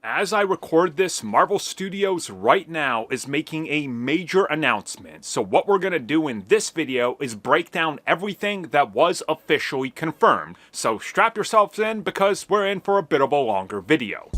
As I record this, Marvel Studios right now is making a major announcement. So what we're going to do in this video is break down everything that was officially confirmed. So strap yourselves in because we're in for a bit of a longer video.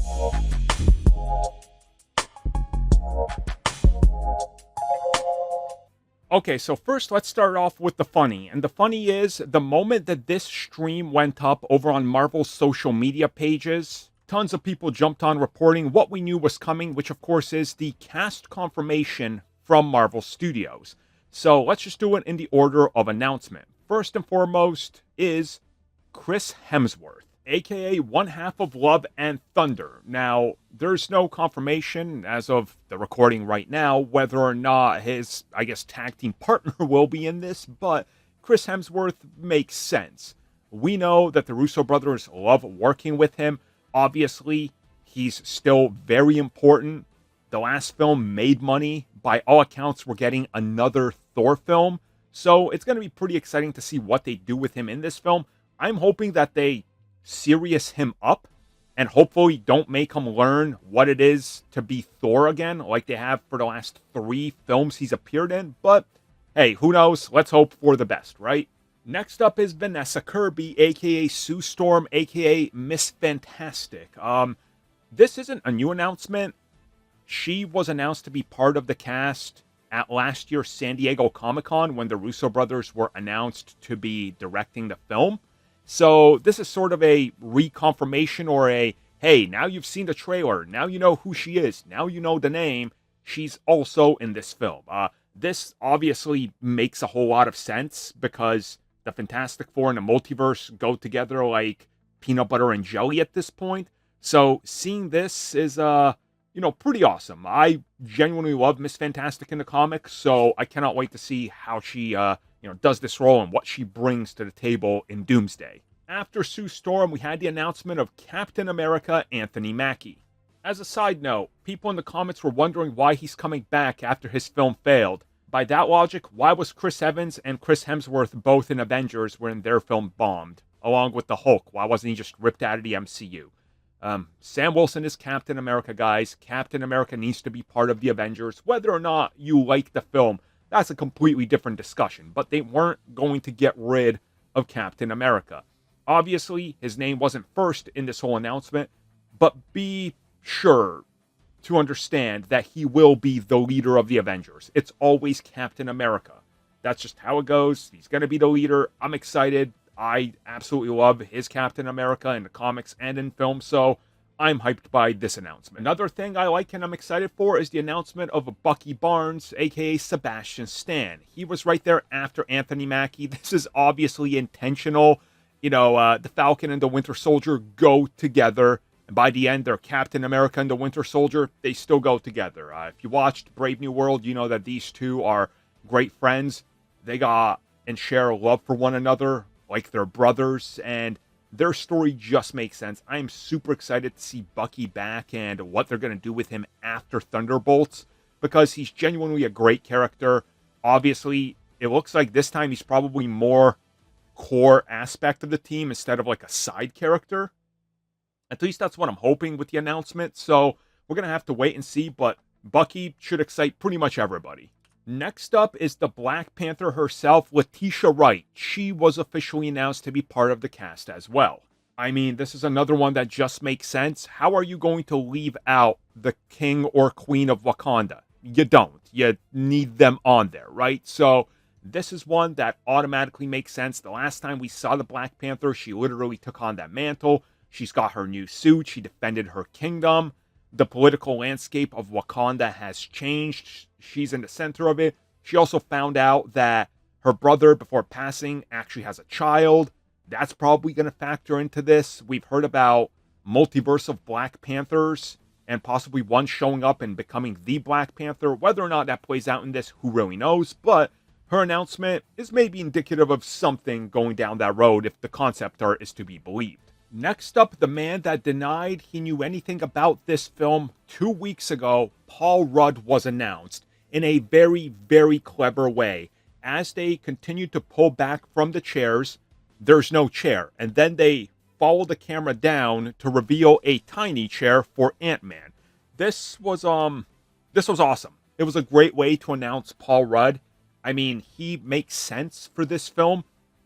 Okay, so first let's start off with the funny. And the funny is, the moment that this stream went up over on Marvel's social media pages, tons of people jumped on reporting what we knew was coming, which of course is the cast confirmation from Marvel Studios. So let's just do it in the order of announcement. First and foremost is Chris Hemsworth, aka one half of Love and Thunder. Now, there's no confirmation as of the recording right now whether or not his, tag team partner will be in this, but Chris Hemsworth makes sense. We know that the Russo brothers love working with him. Obviously, he's still very important. The last film made money. By all accounts, we're getting another Thor film. So it's going to be pretty exciting to see what they do with him in this film. I'm hoping that they serious him up and hopefully don't make him learn what it is to be Thor again like they have for the last 3 films he's appeared in. But hey, who knows? Let's hope for the best, right? Next up is Vanessa Kirby, aka Sue Storm, aka Miss Fantastic. This isn't a new announcement. She was announced to be part of the cast at last year's San Diego Comic-Con when the Russo brothers were announced to be directing the film. So this is sort of a reconfirmation or a, hey, now you've seen the trailer, now you know who she is, now you know the name, she's also in this film. This obviously makes a whole lot of sense because the Fantastic Four and the multiverse go together like peanut butter and jelly at this point. So seeing this is, pretty awesome. I genuinely love Miss Fantastic in the comics, so I cannot wait to see how she, does this role and what she brings to the table in Doomsday. After Sue Storm, we had the announcement of Captain America Anthony Mackie. As a side note, people in the comments were wondering why he's coming back after his film failed. By that logic, why was Chris Evans and Chris Hemsworth both in Avengers when their film bombed, along with the Hulk? Why wasn't he just ripped out of the MCU? Sam Wilson is Captain America, guys. Captain America needs to be part of the Avengers. Whether or not you like the film, that's a completely different discussion. But they weren't going to get rid of Captain America. Obviously, his name wasn't first in this whole announcement, but be sure to understand that he will be the leader of the Avengers. It's always Captain America. That's just how it goes. He's going to be the leader. I'm excited. I absolutely love his Captain America in the comics and in film, so I'm hyped by this announcement. Another thing I like and I'm excited for is the announcement of Bucky Barnes, aka Sebastian Stan. He was right there after Anthony Mackie. This is obviously intentional. The Falcon and the Winter Soldier go together. And by the end, they're Captain America and the Winter Soldier. They still go together. If you watched Brave New World, you know that these two are great friends. They got and share love for one another like they're brothers. And their story just makes sense. I'm super excited to see Bucky back and what they're going to do with him after Thunderbolts. Because he's genuinely a great character. Obviously, it looks like this time he's probably more core aspect of the team instead of like a side character. At least that's what I'm hoping with the announcement. So we're going to have to wait and see, but Bucky should excite pretty much everybody. Next up is the Black Panther herself, Letitia Wright. She was officially announced to be part of the cast as well. I mean, this is another one that just makes sense. How are you going to leave out the king or queen of Wakanda? You don't. You need them on there, right? So this is one that automatically makes sense. The last time we saw the Black Panther, she literally took on that mantle. She's got her new suit. She defended her kingdom. The political landscape of Wakanda has changed. She's in the center of it. She also found out that her brother, before passing, actually has a child. That's probably going to factor into this. We've heard about Multiverse of Black Panthers and possibly one showing up and becoming the Black Panther. Whether or not that plays out in this, who really knows? But her announcement is maybe indicative of something going down that road if the concept art is to be believed. Next up, the man that denied he knew anything about this film 2 weeks ago, Paul Rudd, was announced in a very, very clever way. As they continued to pull back from the chairs, there's no chair. And then they follow the camera down to reveal a tiny chair for Ant-Man. This was awesome. It was a great way to announce Paul Rudd. I mean, he makes sense for this film.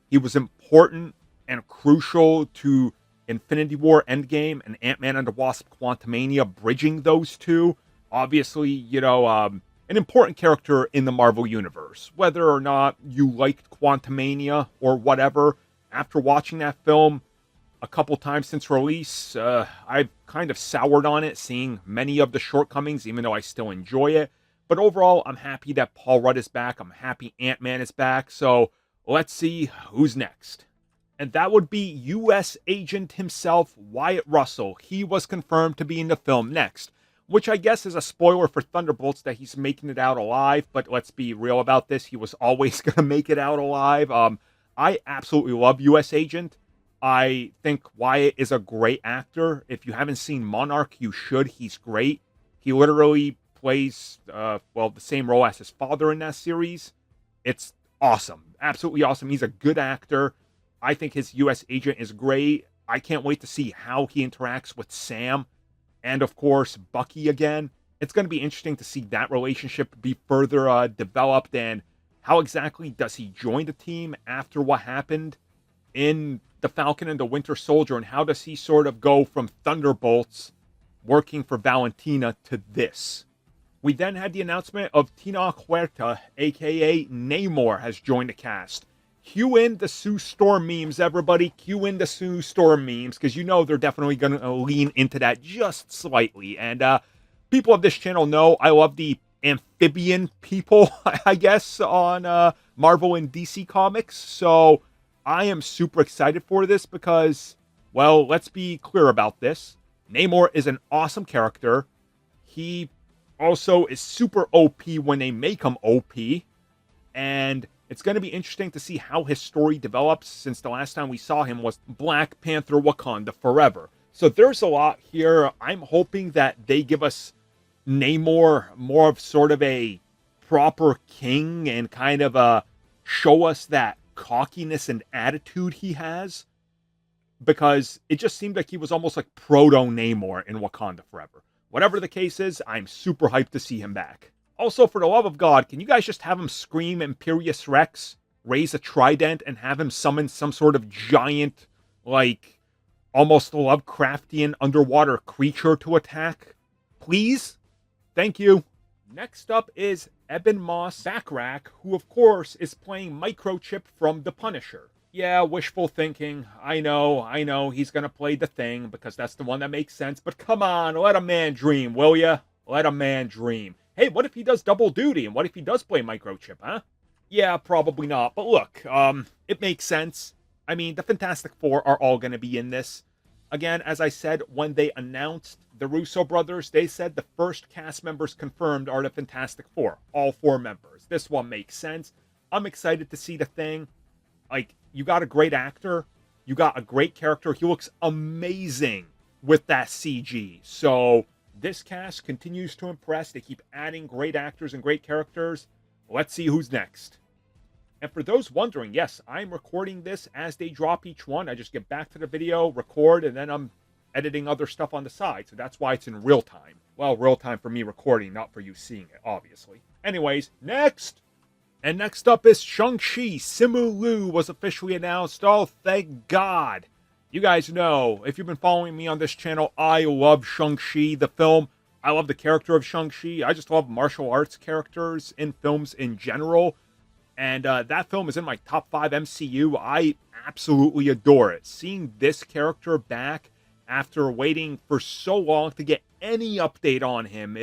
He was important and crucial to Infinity War Endgame and Ant-Man and the Wasp Quantumania, bridging those two. Obviously, an important character in the Marvel Universe. Whether or not you liked Quantumania or whatever, after watching that film a couple times since release, I've kind of soured on it, seeing many of the shortcomings, even though I still enjoy it. But overall, I'm happy that Paul Rudd is back. I'm happy Ant-Man is back. So let's see who's next. And that would be U.S. agent himself, Wyatt Russell. He was confirmed to be in the film next, which I guess is a spoiler for Thunderbolts that he's making it out alive. But let's be real about this. He was always going to make it out alive. I absolutely love U.S. Agent. I think Wyatt is a great actor. If you haven't seen Monarch, you should. He's great. He literally plays, the same role as his father in that series. It's awesome. Absolutely awesome. He's a good actor. I think his U.S. agent is great. I can't wait to see how he interacts with Sam and, of course, Bucky again. It's going to be interesting to see that relationship be further developed, and how exactly does he join the team after what happened in The Falcon and the Winter Soldier, and how does he sort of go from Thunderbolts working for Valentina to this? We then had the announcement of Tina Huerta, aka Namor, has joined the cast. Cue in the Sue Storm memes, everybody. Cue in the Sue Storm memes, because you know they're definitely going to lean into that just slightly. And people of this channel know I love the amphibian people, I guess, on Marvel and DC Comics. So I am super excited for this because, well, let's be clear about this. Namor is an awesome character. He also is super OP when they make him OP. And it's going to be interesting to see how his story develops, since the last time we saw him was Black Panther Wakanda Forever. So there's a lot here. I'm hoping that they give us Namor more of sort of a proper king and kind of show us that cockiness and attitude he has. Because it just seemed like he was almost like proto-Namor in Wakanda Forever. Whatever the case is, I'm super hyped to see him back. Also, for the love of God, can you guys just have him scream Imperious Rex, raise a trident, and have him summon some sort of giant, like, almost Lovecraftian underwater creature to attack? Please? Thank you. Next up is Eben Moss Backrack, who of course is playing Microchip from The Punisher. Yeah, wishful thinking. I know, he's gonna play the Thing, because that's the one that makes sense, but come on, let a man dream, will ya? Let a man dream. Hey, what if he does double duty, and what if he does play Microchip, huh? Yeah, probably not, but look, it makes sense. I mean, the Fantastic Four are all gonna be in this. Again, as I said, when they announced the Russo brothers, they said the first cast members confirmed are the Fantastic Four, all 4 members. This one makes sense. I'm excited to see the Thing. Like, you got a great actor, you got a great character, he looks amazing with that CG. So this cast continues to impress. They keep adding great actors and great characters. Let's see who's next. And for those wondering, yes, I'm recording this as they drop each one. I just get back to the video, record, and then I'm editing other stuff on the side. So that's why it's in real time. Well, real time for me recording, not for you seeing it, obviously. Anyways, next! And next up is Shang-Chi. Simu Liu was officially announced. Oh, thank God. You guys know, if you've been following me on this channel, I love Shang-Chi, the film. I love the character of Shang-Chi. I just love martial arts characters in films in general. And that film is in my top 5 MCU. I absolutely adore it. Seeing this character back after waiting for so long to get any update on him,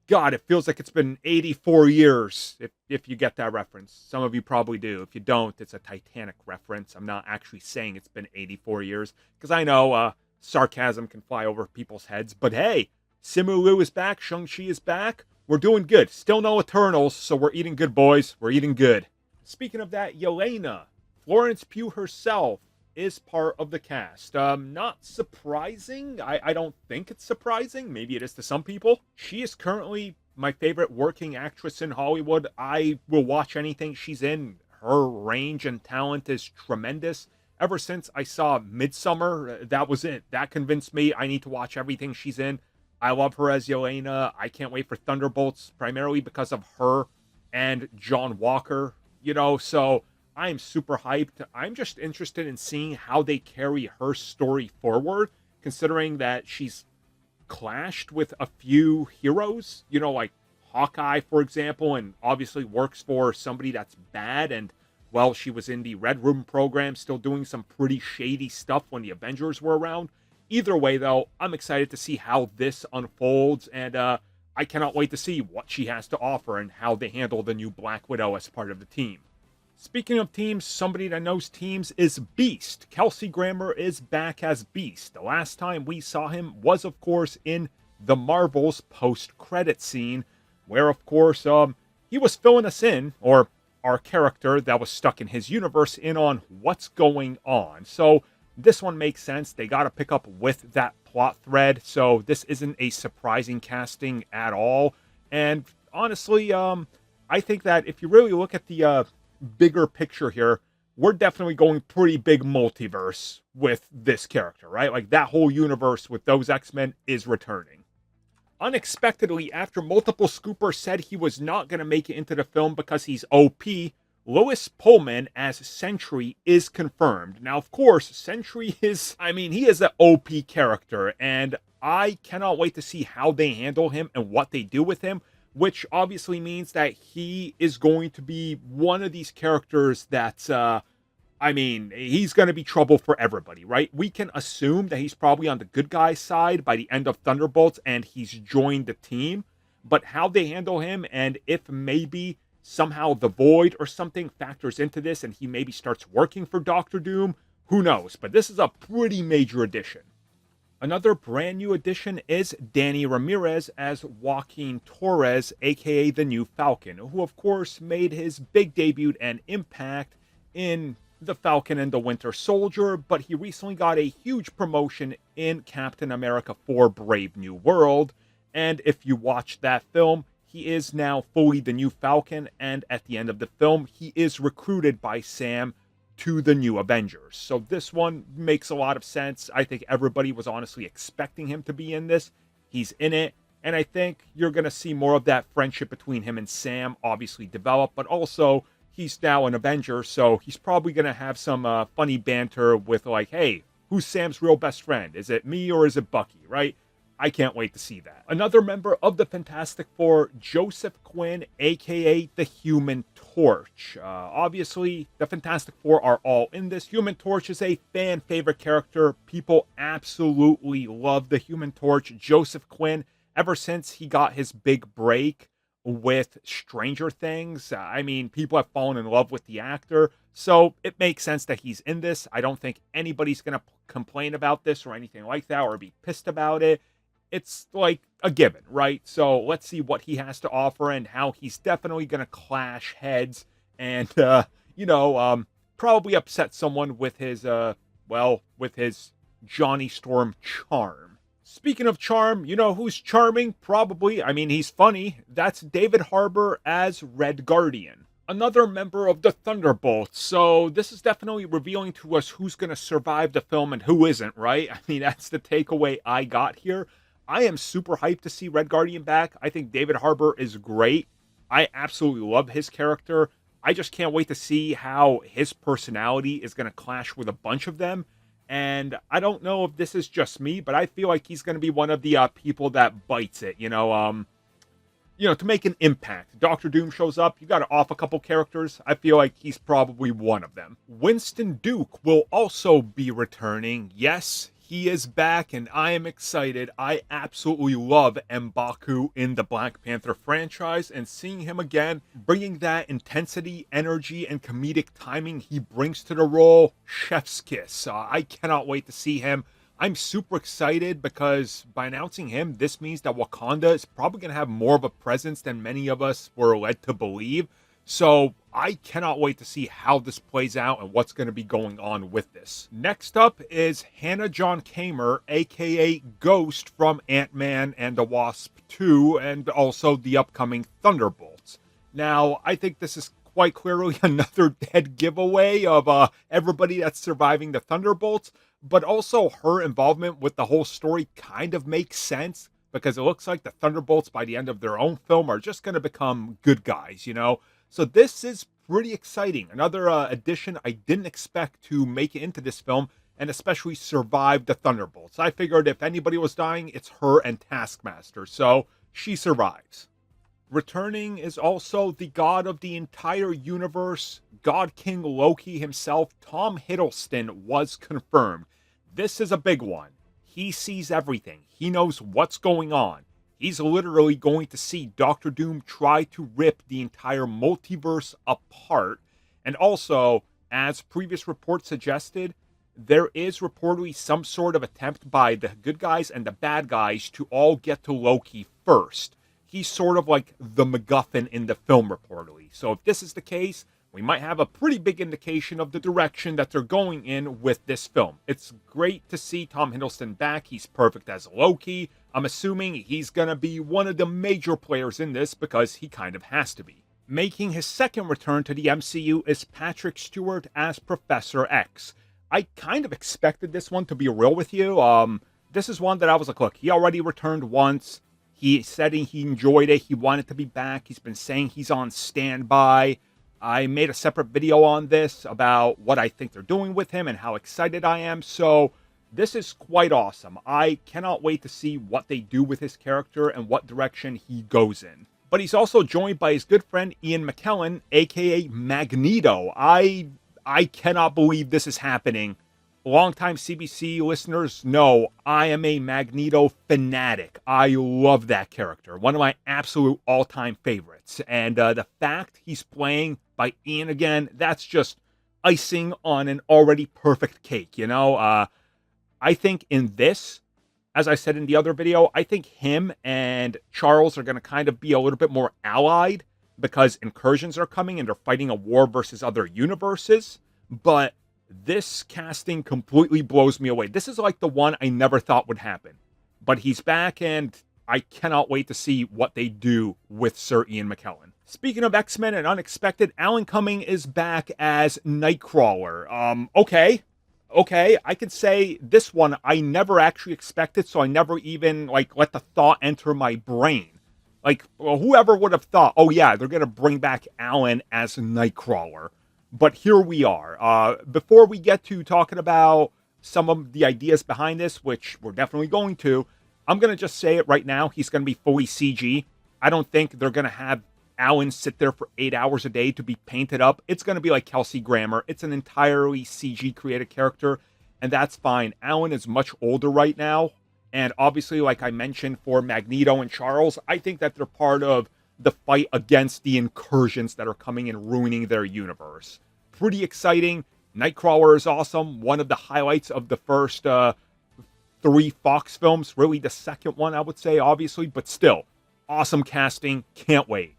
God, it feels like it's been 84 years, if you get that reference. Some of you probably do. If you don't, it's a Titanic reference. I'm not actually saying it's been 84 years, because I know sarcasm can fly over people's heads. But hey, Simu Liu is back, Shang-Chi is back. We're doing good. Still no Eternals, so we're eating good, boys. We're eating good. Speaking of that, Yelena, Florence Pugh herself, is part of the cast. Not surprising. I don't think it's surprising. Maybe it is to some people. She is currently my favorite working actress in Hollywood. I will watch anything she's in. Her range and talent is tremendous. Ever since I saw Midsummer, that was it. That convinced me I need to watch everything she's in. I love her as Yelena. I can't wait for Thunderbolts, primarily because of her and John Walker, so I'm super hyped. I'm just interested in seeing how they carry her story forward, considering that she's clashed with a few heroes, like Hawkeye, for example, and obviously works for somebody that's bad. And, well, she was in the Red Room program, still doing some pretty shady stuff when the Avengers were around. Either way, though, I'm excited to see how this unfolds, and I cannot wait to see what she has to offer and how they handle the new Black Widow as part of the team. Speaking of teams, somebody that knows teams is Beast. Kelsey Grammer is back as Beast. The last time we saw him was, of course, in the Marvels post-credit scene, where, of course, he was filling us in, or our character that was stuck in his universe, in on what's going on. So this one makes sense. They got to pick up with that plot thread, so this isn't a surprising casting at all. And honestly, I think that if you really look at the bigger picture here, we're definitely going pretty big multiverse with this character, right? Like, that whole universe with those X-Men is returning. Unexpectedly, after multiple scoopers said he was not going to make it into the film because he's OP, Louis Pullman as Sentry is confirmed. Now, of course, Sentry is, he is an OP character, and I cannot wait to see how they handle him and what they do with him, which obviously means that he is going to be one of these characters that's, he's going to be trouble for everybody, right? We can assume that he's probably on the good guy's side by the end of Thunderbolts and he's joined the team, but how they handle him, and if maybe somehow the Void or something factors into this and he maybe starts working for Doctor Doom, who knows? But this is a pretty major addition. Another brand new addition is Danny Ramirez as Joaquin Torres, aka the new Falcon, who of course made his big debut and impact in The Falcon and the Winter Soldier, but he recently got a huge promotion in Captain America 4 Brave New World. And if you watch that film, he is now fully the new Falcon, and at the end of the film, he is recruited by Sam to the new Avengers. So this one makes a lot of sense. I think everybody was honestly expecting him to be in this. He's in it, and I think you're going to see more of that friendship between him and Sam obviously develop, but also he's now an Avenger, so he's probably going to have some funny banter with, like, hey, who's Sam's real best friend? Is it me or is it Bucky, right? I can't wait to see that. Another member of the Fantastic Four, Joseph Quinn, aka the Human Torch. Obviously, the Fantastic Four are all in this. Human Torch is a fan favorite character. People absolutely love the Human Torch. Joseph Quinn, ever since he got his big break with Stranger Things, people have fallen in love with the actor. So it makes sense that he's in this. I don't think anybody's going to complain about this or anything like that or be pissed about it. It's like a given, right? So let's see what he has to offer and how he's definitely going to clash heads and, probably upset someone with his, with his Johnny Storm charm. Speaking of charm, you know who's charming? Probably. He's funny. That's David Harbour as Red Guardian, another member of the Thunderbolts. So this is definitely revealing to us who's going to survive the film and who isn't, right? That's the takeaway I got here. I am super hyped to see Red Guardian back. I think David Harbour is great. I absolutely love his character. I just can't wait to see how his personality is going to clash with a bunch of them. And I don't know if this is just me, but I feel like he's going to be one of the people that bites it, to make an impact. Doctor Doom shows up, you got to off a couple characters. I feel like he's probably one of them. Winston Duke will also be returning. Yes, he is back, and I am excited. I absolutely love M'Baku in the Black Panther franchise, and seeing him again, bringing that intensity, energy, and comedic timing he brings to the role, chef's kiss. I cannot wait to see him. I'm super excited because by announcing him, this means that Wakanda is probably going to have more of a presence than many of us were led to believe. So I cannot wait to see how this plays out and what's going to be going on with this. Next up is Hannah John Kamer, aka Ghost from Ant-Man and the Wasp 2, and also the upcoming Thunderbolts. Now, I think this is quite clearly another dead giveaway of everybody that's surviving the Thunderbolts, but also her involvement with the whole story kind of makes sense because it looks like the Thunderbolts by the end of their own film are just going to become good guys, you know? So this is pretty exciting. Another addition I didn't expect to make it into this film and especially survive the Thunderbolts. I figured if anybody was dying, it's her and Taskmaster, so she survives. Returning is also the god of the entire universe, God King Loki himself, Tom Hiddleston, was confirmed. This is a big one. He sees everything. He knows what's going on. He's literally going to see Doctor Doom try to rip the entire multiverse apart. And also, as previous reports suggested, there is reportedly some sort of attempt by the good guys and the bad guys to all get to Loki first. He's sort of like the MacGuffin in the film, reportedly. So if this is the case, we might have a pretty big indication of the direction that they're going in with this film. It's great to see Tom Hiddleston back. He's perfect as Loki. I'm assuming he's going to be one of the major players in this because he kind of has to be. Making his second return to the MCU is Patrick Stewart as Professor X. I kind of expected this one, to be real with you. This is one that I was like, look, he already returned once. He said he enjoyed it. He wanted to be back. He's been saying he's on standby. I made a separate video on this about what I think they're doing with him and how excited I am. So this is quite awesome. I cannot wait to see what they do with his character and what direction he goes in. But he's also joined by his good friend Ian McKellen, aka Magneto. I cannot believe this is happening. Longtime CBC listeners know I am a Magneto fanatic. I love that character. One of my absolute all-time favorites. And the fact he's playing by Ian again, that's just icing on an already perfect cake, you know? I think in this, as I said in the other video, I think him and Charles are going to kind of be a little bit more allied because incursions are coming and they're fighting a war versus other universes. But this casting completely blows me away. This is like the one I never thought would happen. But he's back, and I cannot wait to see what they do with Sir Ian McKellen. Speaking of X-Men and unexpected, Alan Cumming is back as Nightcrawler. Okay, I could say this one I never actually expected, so I never even, let the thought enter my brain. Well, whoever would have thought, oh yeah, they're going to bring back Alan as Nightcrawler. But here we are. Before we get to talking about some of the ideas behind this, which we're definitely going to, I'm going to just say it right now. He's going to be fully CG. I don't think they're going to have Alan sit there for 8 hours a day to be painted up. It's going to be like Kelsey Grammer. It's an entirely CG created character, and that's fine. Alan is much older right now. And obviously, like I mentioned, for Magneto and Charles, I think that they're part of the fight against the incursions that are coming and ruining their universe. Pretty exciting. Nightcrawler is awesome. One of the highlights of the first 3 Fox films. Really the second one, I would say, obviously. But still, awesome casting. Can't wait.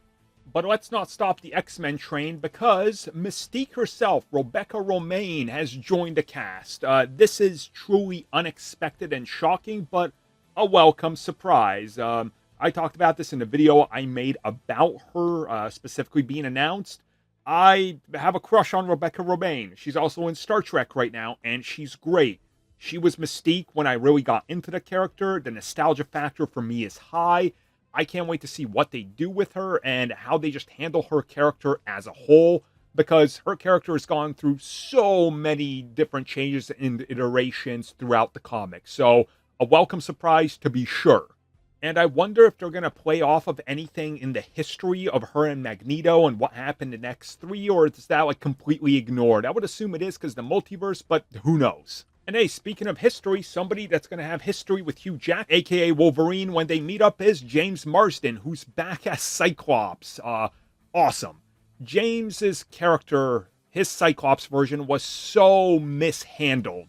But let's not stop the X-Men train because Mystique herself, Rebecca Romijn, has joined the cast. This is truly unexpected and shocking, but a welcome surprise. I talked about this in the video I made about her specifically being announced. I have a crush on Rebecca Romijn. She's also in Star Trek right now, and she's great. She was Mystique when I really got into the character. The nostalgia factor for me is high. I can't wait to see what they do with her and how they just handle her character as a whole, because her character has gone through so many different changes and iterations throughout the comics. So, a welcome surprise to be sure. And I wonder if they're going to play off of anything in the history of her and Magneto and what happened in X3, or is that completely ignored? I would assume it is because the multiverse, but who knows? And hey, speaking of history, somebody that's going to have history with Hugh Jack, aka Wolverine, when they meet up is James Marsden, who's back as Cyclops. Awesome. James's character, his Cyclops version, was so mishandled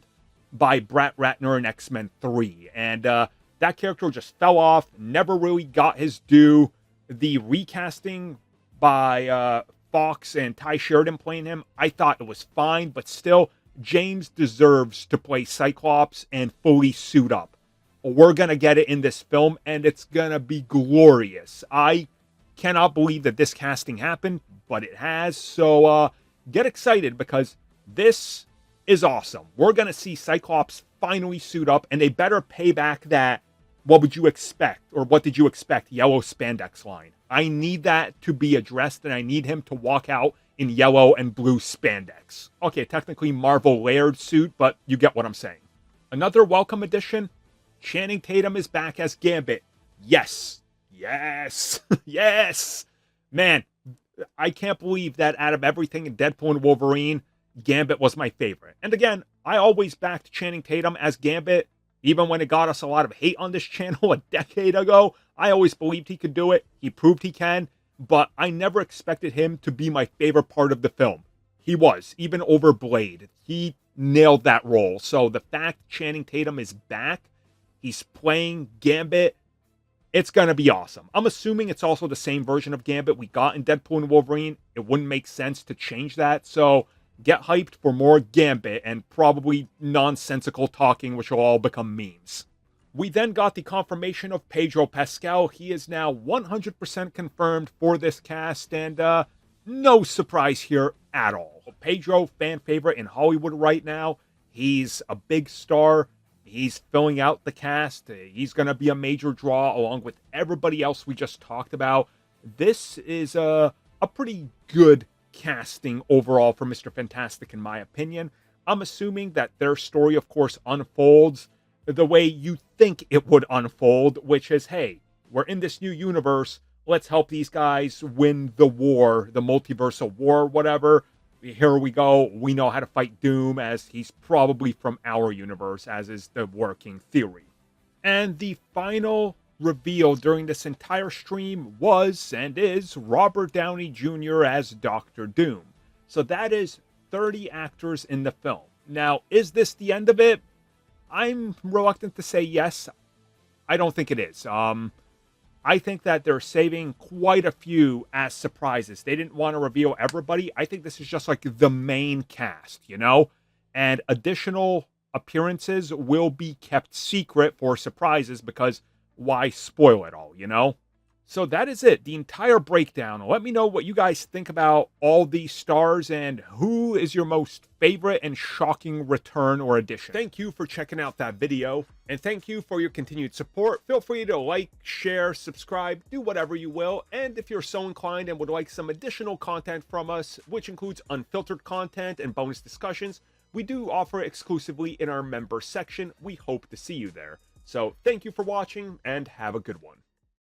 by Brett Ratner in X-Men 3. And that character just fell off, never really got his due. The recasting by Fox and Ty Sheridan playing him, I thought it was fine, but still, James deserves to play Cyclops and fully suit up. We're going to get it in this film, and it's going to be glorious. I cannot believe that this casting happened, but it has. So get excited because this is awesome. We're going to see Cyclops finally suit up, and they better pay back that, what would you expect, or what did you expect, yellow spandex line. I need that to be addressed, and I need him to walk out in yellow and blue spandex. Okay, technically Marvel layered suit, but you get what I'm saying. Another welcome addition, Channing Tatum is back as Gambit. Yes. Yes. Yes. Man, I can't believe that out of everything in Deadpool and Wolverine, Gambit was my favorite. And again, I always backed Channing Tatum as Gambit, even when it got us a lot of hate on this channel a decade ago. I always believed he could do it. He proved he can, but I never expected him to be my favorite part of the film. He was, even over Blade. He nailed that role. So the fact Channing Tatum is back, he's playing Gambit, it's going to be awesome. I'm assuming it's also the same version of Gambit we got in Deadpool and Wolverine. It wouldn't make sense to change that. So get hyped for more Gambit and probably nonsensical talking, which will all become memes. We then got the confirmation of Pedro Pascal. He is now 100% confirmed for this cast, and no surprise here at all. Pedro, fan favorite in Hollywood right now. He's a big star. He's filling out the cast. He's going to be a major draw along with everybody else we just talked about. This is a pretty good casting overall for Mr. Fantastic, in my opinion. I'm assuming that their story, of course, unfolds the way you think it would unfold, which is, hey, we're in this new universe. Let's help these guys win the war, the multiverse of war, whatever. Here we go. We know how to fight Doom, as he's probably from our universe, as is the working theory. And the final reveal during this entire stream was and is Robert Downey Jr. as Doctor Doom. So that is 30 actors in the film. Now, is this the end of it? I'm reluctant to say yes. I don't think it is. I think that they're saving quite a few as surprises. They didn't want to reveal everybody. I think this is just like the main cast, you know? And additional appearances will be kept secret for surprises because why spoil it all, you know? So that is it, the entire breakdown. Let me know what you guys think about all these stars and who is your most favorite and shocking return or addition. Thank you for checking out that video, and thank you for your continued support. Feel free to like, share, subscribe, do whatever you will. And if you're so inclined and would like some additional content from us, which includes unfiltered content and bonus discussions, we do offer exclusively in our member section. We hope to see you there. So thank you for watching and have a good one.